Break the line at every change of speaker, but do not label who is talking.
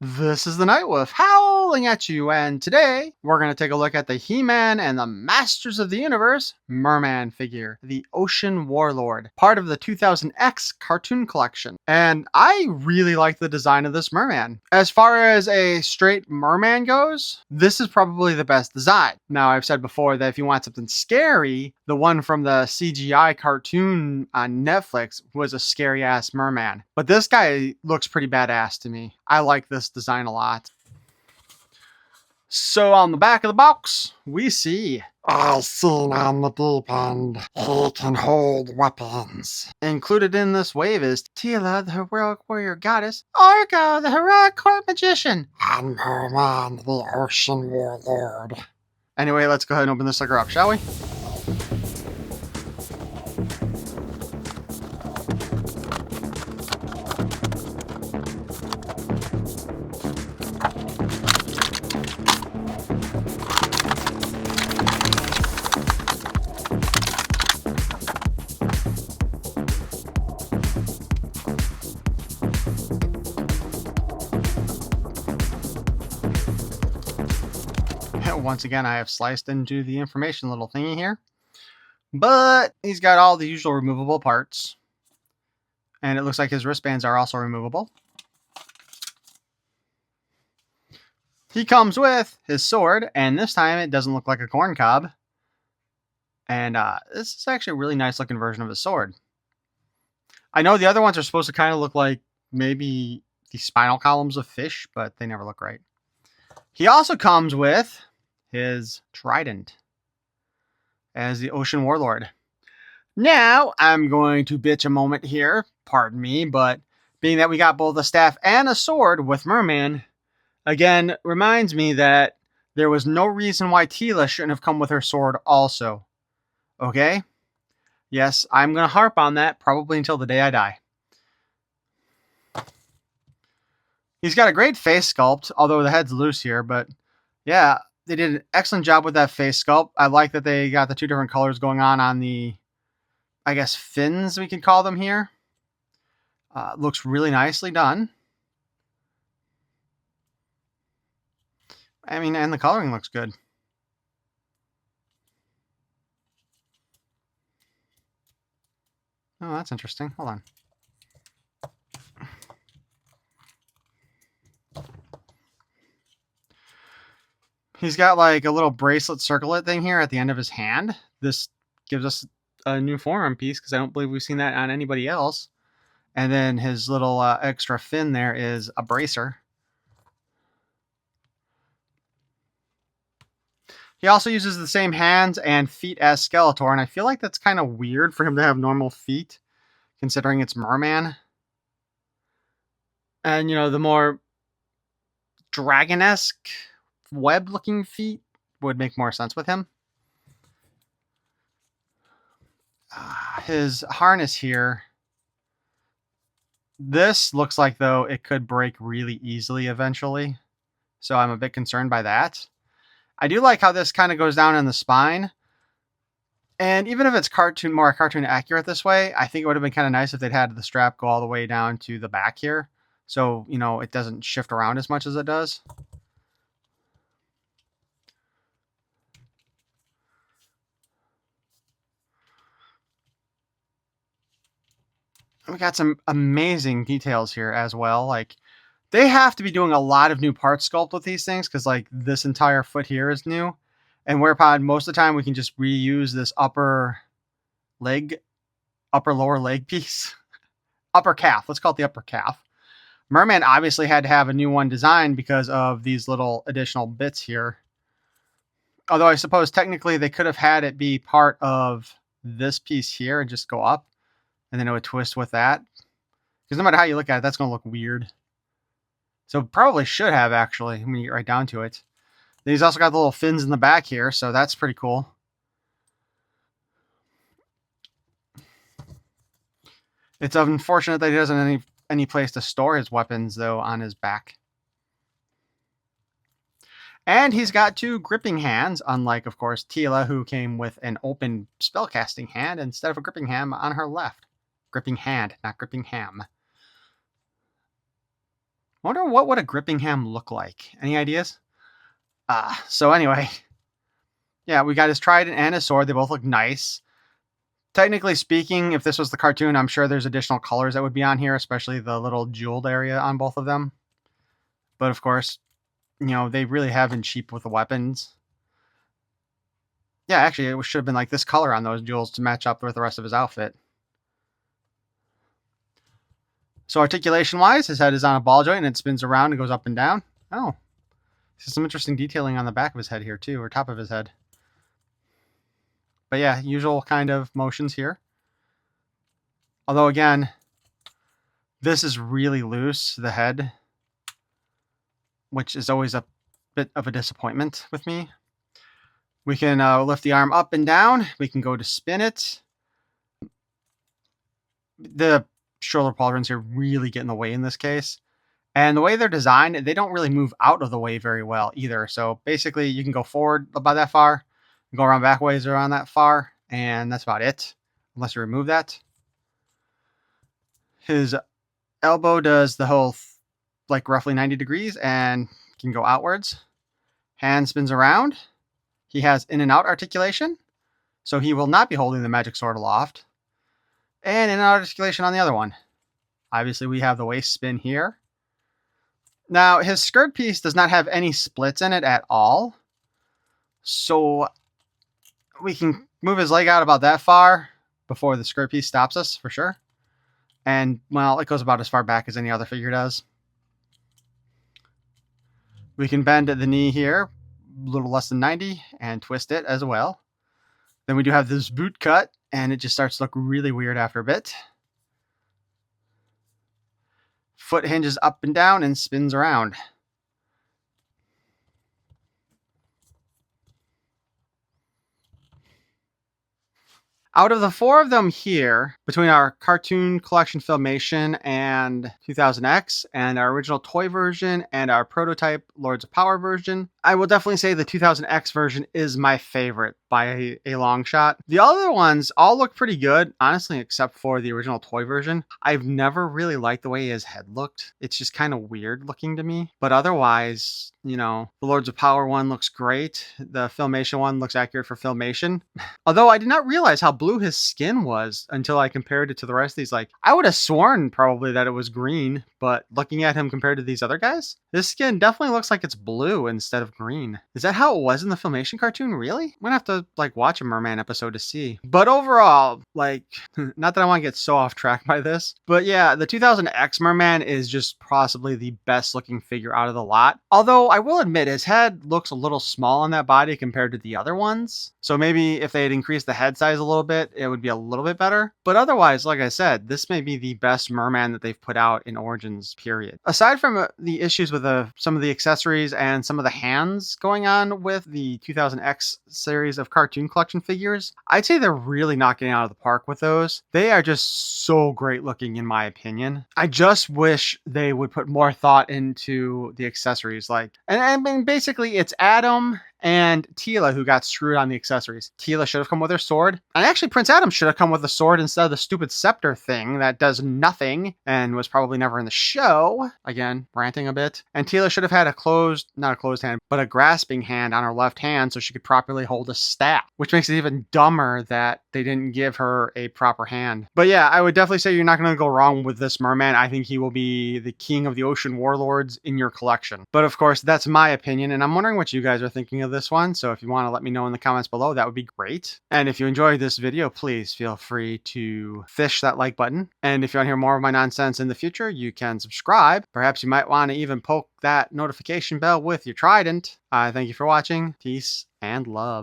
This is the Night Wolf howling at you, and today we're going to take a look at the He-Man and the Masters of the Universe Merman figure, the Ocean Warlord, part of the 2000X cartoon collection. And I really like the design of this Merman. As far as a straight Merman goes, this is probably the best design. Now, I've said before that if you want something scary, the one from the CGI cartoon on Netflix was a scary-ass Merman. But this guy looks pretty badass to me. I like this design a lot. So on the back of the box, we see
As seen on the deep end, he can hold weapons.
included in this wave is Tila, the heroic warrior goddess, Argo, the heroic court magician,
And Merman, the Ocean Warlord.
Anyway, let's go ahead and open this sucker up, shall we? Once again, I have sliced into the information little thingy here. But he's got all the usual removable parts. And it looks like his wristbands are also removable. He comes with his sword, and this time it doesn't look like a corn cob. And this is actually a really nice looking version of his sword. I know the other ones are supposed to kind of look like maybe the spinal columns of fish, but they never look right. He also comes with his trident as the Ocean Warlord. Now, I'm going to bitch a moment here, pardon me, but being that we got both a staff and a sword with Merman, again, reminds me that there was no reason why Tila shouldn't have come with her sword also. Okay? Yes, I'm going to harp on that probably until the day I die. He's got a great face sculpt, although the head's loose here, but yeah, they did an excellent job with that face sculpt. I like that they got the two different colors going on the, I guess, fins we could call them here. Looks really nicely done. I mean, and the coloring looks good. Oh, that's interesting. Hold on. He's got like a little bracelet circlet thing here at the end of his hand. This gives us a new forearm piece because I don't believe we've seen that on anybody else. And then his little extra fin there is a bracer. He also uses the same hands and feet as Skeletor, and I feel like that's kind of weird for him to have normal feet, considering it's Merman. And, you know, the more dragon-esque web-looking feet would make more sense with him. His harness here. This looks like, though, it could break really easily eventually. So I'm a bit concerned by that. I do like how this kind of goes down in the spine. And even if it's more cartoon accurate this way, I think it would have been kind of nice if they'd had the strap go all the way down to the back here. So, you know, it doesn't shift around as much as it does. We got some amazing details here as well. Like, they have to be doing a lot of new part sculpt with these things because, like, this entire foot here is new. And whereupon most of the time we can just reuse this upper lower leg piece. Upper calf. Let's call it the upper calf. Merman obviously had to have a new one designed because of these little additional bits here. Although I suppose technically they could have had it be part of this piece here and just go up. And then it would twist with that. Because no matter how you look at it, that's going to look weird. So probably should have, actually, when you get right down to it. Then he's also got the little fins in the back here, so that's pretty cool. It's unfortunate that he doesn't have any place to store his weapons, though, on his back. And he's got two gripping hands, unlike, of course, Tila, who came with an open spellcasting hand instead of a gripping hand on her left. Gripping hand, not gripping ham. I wonder what would a gripping hand look like? Any ideas? So anyway, yeah, we got his trident and his sword. They both look nice. Technically speaking, if this was the cartoon, I'm sure there's additional colors that would be on here, especially the little jeweled area on both of them. But of course, you know, they really have been cheap with the weapons. Yeah, actually, it should have been like this color on those jewels to match up with the rest of his outfit. So articulation-wise, his head is on a ball joint and it spins around and goes up and down. Oh, there's some interesting detailing on the back of his head here too, or top of his head. But yeah, usual kind of motions here. Although again, this is really loose, the head, which is always a bit of a disappointment with me. We can lift the arm up and down. We can go to spin it. The shoulder pauldrons here really get in the way in this case. And the way they're designed, they don't really move out of the way very well either. So basically, you can go forward about that far, go around back ways around that far, and that's about it, unless you remove that. His elbow does the whole, like, roughly 90 degrees and can go outwards. Hand spins around. He has in and out articulation, so he will not be holding the magic sword aloft. And in and out articulation on the other one. Obviously, we have the waist spin here. Now, his skirt piece does not have any splits in it at all. So we can move his leg out about that far before the skirt piece stops us, for sure. And, well, it goes about as far back as any other figure does. We can bend at the knee here, a little less than 90, and twist it as well. Then we do have this boot cut, and it just starts to look really weird after a bit. Foot hinges up and down and spins around. Out of the four of them here, between our cartoon collection Filmation and 2000X, and our original toy version, and our prototype Lords of Power version, I will definitely say the 2000X version is my favorite by a long shot. The other ones all look pretty good, honestly, except for the original toy version. I've never really liked the way his head looked. It's just kind of weird looking to me. But otherwise, you know, the Lords of Power one looks great. The Filmation one looks accurate for Filmation. Although I did not realize how blue his skin was until I compared it to the rest of these. Like, I would have sworn probably that it was green, but looking at him compared to these other guys, his skin definitely looks like it's blue instead of green. Is that how it was in the Filmation cartoon? Really? I'm gonna have to like watch a Mer-Man episode to see. But overall, like, not that I want to get so off track by this, but yeah, the 2000X Mer-Man is just possibly the best looking figure out of the lot. Although I will admit his head looks a little small on that body compared to the other ones. So maybe if they had increased the head size a little bit, it would be a little bit better. But otherwise, like I said, this may be the best Mer-Man that they've put out in Origins, period. Aside from the issues with some of the accessories and some of the hands going on with the 2000X series of cartoon collection figures, I'd say they're really knocking it out of the park with those. They are just so great looking in my opinion. I just wish they would put more thought into the accessories. Like, and I mean, basically it's Adam and Teela who got screwed on the accessories. Teela should have come with her sword. And actually, Prince Adam should have come with a sword instead of the stupid scepter thing that does nothing and was probably never in the show. Again, ranting a bit. And Teela should have had not a closed hand, but a grasping hand on her left hand so she could properly hold a staff, which makes it even dumber that they didn't give her a proper hand. But yeah, I would definitely say you're not going to go wrong with this Merman. I think he will be the king of the ocean warlords in your collection. But of course, that's my opinion, and I'm wondering what you guys are thinking of this one. So if you want to let me know in the comments below, that would be great. And if you enjoyed this video, please feel free to fish that like button. And if you want to hear more of my nonsense in the future, you can subscribe. Perhaps you might want to even poke that notification bell with your trident. Thank you for watching. Peace and love.